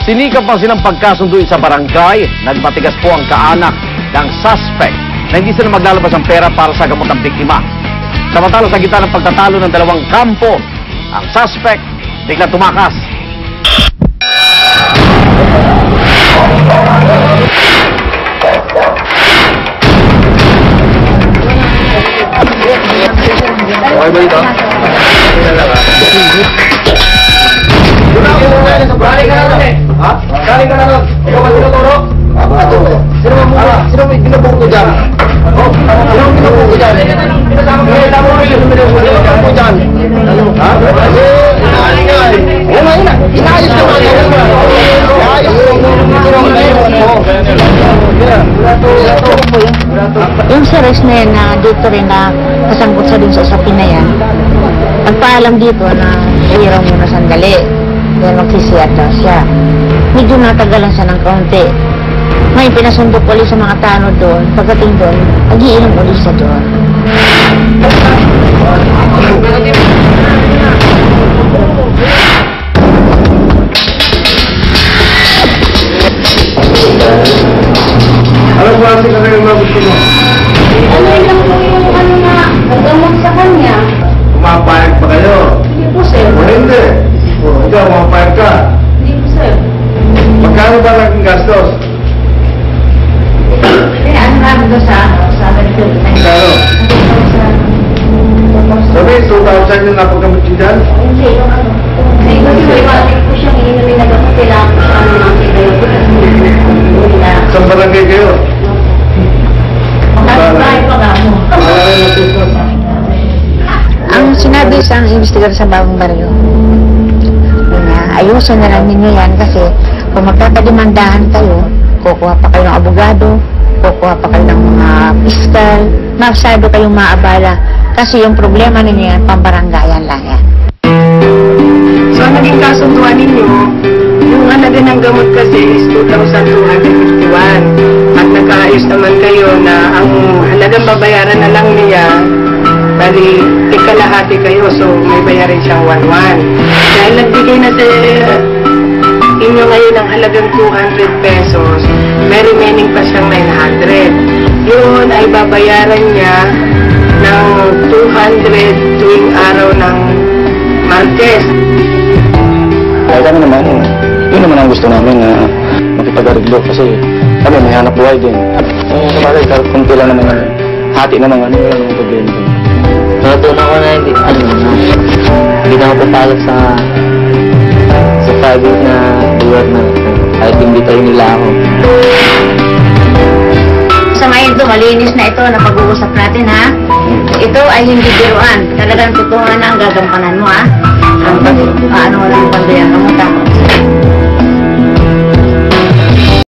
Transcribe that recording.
Sinikap ang silang pagkasunduin sa barangay, nagmatigas po ang kaanak ng suspect na hindi sila maglalabas ng pera para sa gamot ng biktima. Samantala sa gitna ng pagtatalo ng dalawang kampo, ang suspect bigla tumakas. Okay ba ito? Balik ka na ron eh. Ha? Balik ka na ron. Ikaw ba tinuturo? Ako na turo. Sino may tinubong ko dyan? Sino may tinubong ko dyan? Pinasama ko yung tamo rin. Sino may tinubong ko dyan? Ha? Kasi inaalis ka eh. Inaayos ka ba? Inaayos yung si Rex na yan na dito rin na kasangkot sa dun sa usapin na yan, nagpaalam dito na ihiraw muna sandali. Yan magsisiyat daw siya. Medyo natagalan siya ng kaunti. May pinasundo ko ulit sa mga tanod doon. Pagdating doon, nag-iinom ulit siya doon. Anong klase ka kayo mga gusto mo? Ano lang po yung ano na nagamot sa kanya? Pumapayag pa kayo? Hindi po, sir. O hindi? Ikaw, pumapayag ka? Hindi po, sir. Magkano ba naging gastos? Eh, ano namin doon sa medical? Magkano? Sabi, 2,000 yung napagamit yun dyan? Hindi, yung ano. Kasi may balik po siyang ininumin na gamot. Kailangan po siya ng antibiotic. Saan barangay kayo? Ang sinabi sa investigador sa Bagong Baryo, ayusin na lang ninyo yan kasi kung magkakadimandahan kayo, kukuha pa kayo ng abogado, kukuha pa kayo ng mga piskal, masyado kayong maabala kasi yung problema ninyo yan, pambaranggayan lang yan. So, ang naging kasunduan ninyo, yung halaga ng gamot kasi is 2,251. At nagkaayos naman kayo na ang halagang babayaran na lang niya, bali, ikalahati kayo, so may bayarin siyang 1,100. Dahil nagbigay na sa inyo ngayon ng halagang 200 pesos, may remaining pa siyang 900. Yun ay babayaran niya ng 200 tuwing araw ng Martes. Kaya kami naman, yun naman ang gusto namin na makipag-ariglo kasi kami may hanap buhay din. Sabagay, kunti lang naman, hati naman, wala namang problema din. Natutunan ko na hindi na ako papalap sa private na lugar na kahit hindi tayo nila ako. Sa ngayon to, malinis na ito na pag-uusap natin ha. Ito ay hindi biruan. Talagang totoo na ang gagampanan mo ha.